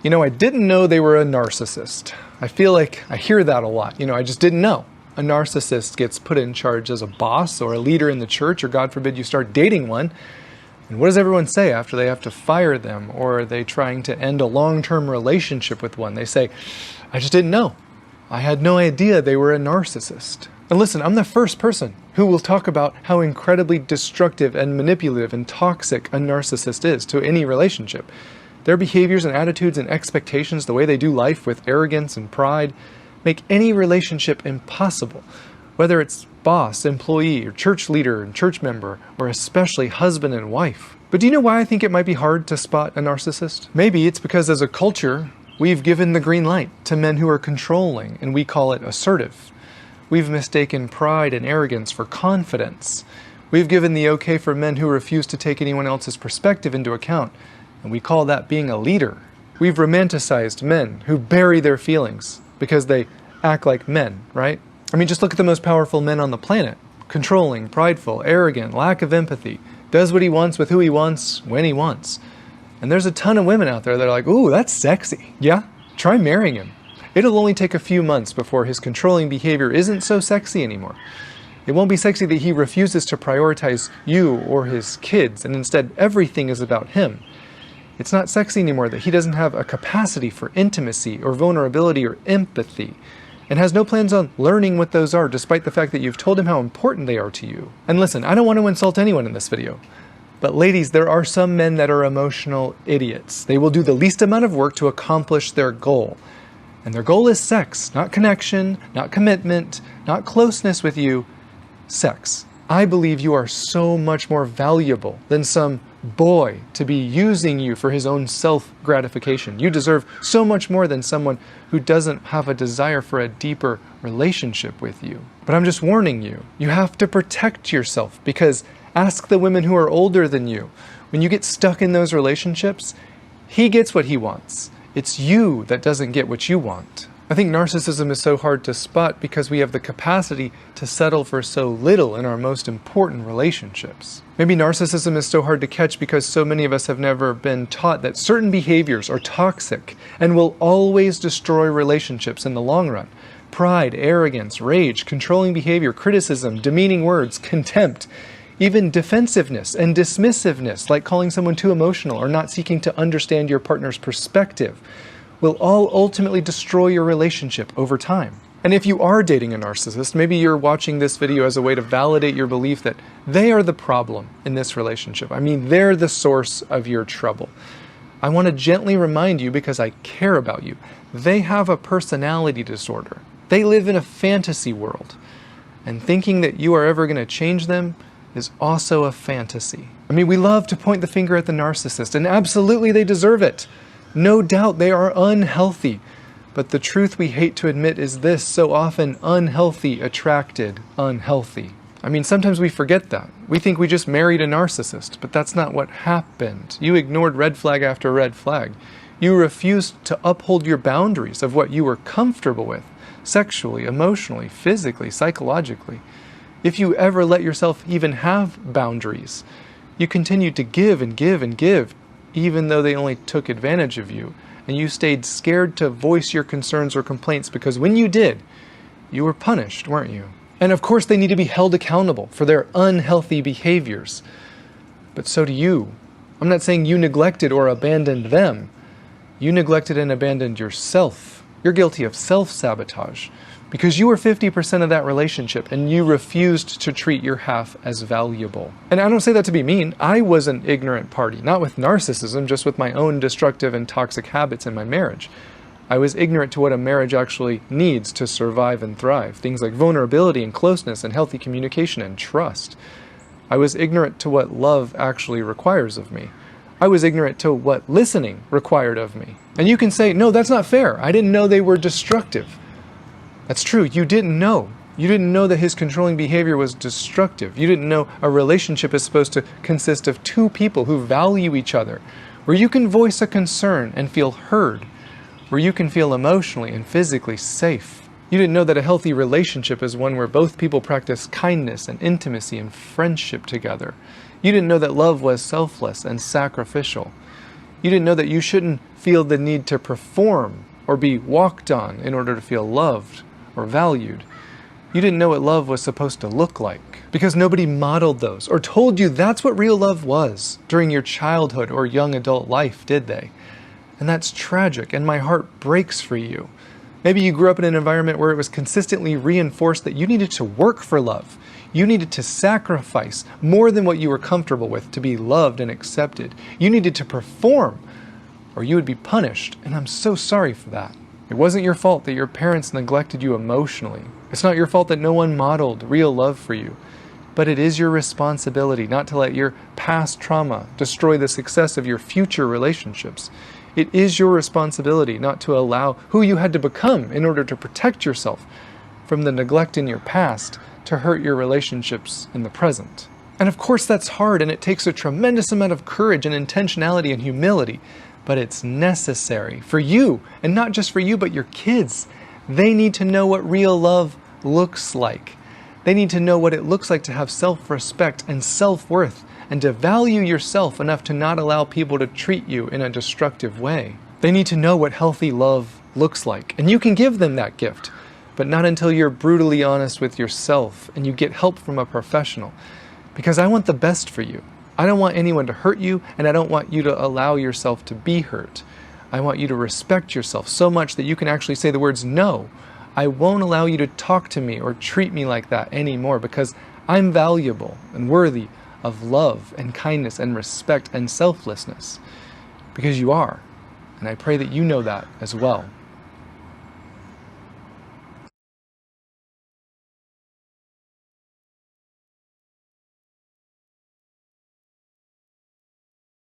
You know, I didn't know they were a narcissist. I feel like I hear that a lot. I just didn't know. A narcissist gets put in charge as a boss or a leader in the church, or God forbid you start dating one. And what does everyone say after they have to fire them, or are they trying to end a long-term relationship with one? They say, I just didn't know. I had no idea they were a narcissist. And listen, I'm the first person who will talk about how incredibly destructive and manipulative and toxic a narcissist is to any relationship. Their behaviors and attitudes and expectations, the way they do life with arrogance and pride, make any relationship impossible, whether it's boss, employee, or church leader and church member, or especially husband and wife. But do you know why I think it might be hard to spot a narcissist? Maybe it's because as a culture, we've given the green light to men who are controlling, and we call it assertive. We've mistaken pride and arrogance for confidence. We've given the okay for men who refuse to take anyone else's perspective into account, and we call that being a leader. We've romanticized men who bury their feelings because they act like men, right? I mean, just look at the most powerful men on the planet. Controlling, prideful, arrogant, lack of empathy, does what he wants with who he wants, when he wants. And there's a ton of women out there that are like, ooh, that's sexy. Yeah, try marrying him. It'll only take a few months before his controlling behavior isn't so sexy anymore. It won't be sexy that he refuses to prioritize you or his kids, and instead everything is about him. It's not sexy anymore that he doesn't have a capacity for intimacy or vulnerability or empathy, and has no plans on learning what those are, despite the fact that you've told him how important they are to you. And listen, I don't want to insult anyone in this video, but ladies, there are some men that are emotional idiots. They will do the least amount of work to accomplish their goal. And their goal is sex, not connection, not commitment, not closeness with you, sex. I believe you are so much more valuable than some boy to be using you for his own self-gratification. You deserve so much more than someone who doesn't have a desire for a deeper relationship with you. But I'm just warning you, you have to protect yourself, because ask the women who are older than you. When you get stuck in those relationships, he gets what he wants. It's you that doesn't get what you want. I think narcissism is so hard to spot because we have the capacity to settle for so little in our most important relationships. Maybe narcissism is so hard to catch because so many of us have never been taught that certain behaviors are toxic and will always destroy relationships in the long run. Pride, arrogance, rage, controlling behavior, criticism, demeaning words, contempt, even defensiveness and dismissiveness, like calling someone too emotional or not seeking to understand your partner's perspective, will all ultimately destroy your relationship over time. And if you are dating a narcissist, maybe you're watching this video as a way to validate your belief that they are the problem in this relationship. I mean, they're the source of your trouble. I want to gently remind you, because I care about you, they have a personality disorder. They live in a fantasy world. And thinking that you are ever going to change them is also a fantasy. I mean, we love to point the finger at the narcissist, and absolutely they deserve it. No doubt they are unhealthy, but the truth we hate to admit is this: so often unhealthy attracted unhealthy. I mean, sometimes we forget that. We think we just married a narcissist, but that's not what happened. You ignored red flag after red flag. You refused to uphold your boundaries of what you were comfortable with, sexually, emotionally, physically, psychologically. If you ever let yourself even have boundaries, you continued to give and give and give, even though they only took advantage of you, and you stayed scared to voice your concerns or complaints, because when you did, you were punished, weren't you? And of course they need to be held accountable for their unhealthy behaviors. But so do you. I'm not saying you neglected or abandoned them. You neglected and abandoned yourself. You're guilty of self-sabotage, because you were 50% of that relationship and you refused to treat your half as valuable. And I don't say that to be mean. I was an ignorant party, not with narcissism, just with my own destructive and toxic habits in my marriage. I was ignorant to what a marriage actually needs to survive and thrive. Things like vulnerability and closeness and healthy communication and trust. I was ignorant to what love actually requires of me. I was ignorant to what listening required of me. And you can say, no, that's not fair. I didn't know they were destructive. That's true, you didn't know. You didn't know that his controlling behavior was destructive. You didn't know a relationship is supposed to consist of two people who value each other, where you can voice a concern and feel heard, where you can feel emotionally and physically safe. You didn't know that a healthy relationship is one where both people practice kindness and intimacy and friendship together. You didn't know that love was selfless and sacrificial. You didn't know that you shouldn't feel the need to perform or be walked on in order to feel loved or valued. You didn't know what love was supposed to look like because nobody modeled those or told you that's what real love was during your childhood or young adult life, did they? And that's tragic, and my heart breaks for you. Maybe you grew up in an environment where it was consistently reinforced that you needed to work for love. You needed to sacrifice more than what you were comfortable with to be loved and accepted. You needed to perform, or you would be punished, and I'm so sorry for that. It wasn't your fault that your parents neglected you emotionally. It's not your fault that no one modeled real love for you. But it is your responsibility not to let your past trauma destroy the success of your future relationships. It is your responsibility not to allow who you had to become in order to protect yourself from the neglect in your past to hurt your relationships in the present. And of course that's hard, and it takes a tremendous amount of courage and intentionality and humility, but it's necessary for you, and not just for you, but your kids. They need to know what real love looks like. They need to know what it looks like to have self-respect and self-worth, and to value yourself enough to not allow people to treat you in a destructive way. They need to know what healthy love looks like, and you can give them that gift, but not until you're brutally honest with yourself and you get help from a professional. Because I want the best for you. I don't want anyone to hurt you, and I don't want you to allow yourself to be hurt. I want you to respect yourself so much that you can actually say the words, no, I won't allow you to talk to me or treat me like that anymore, because I'm valuable and worthy of love and kindness and respect and selflessness. Because you are. And I pray that you know that as well.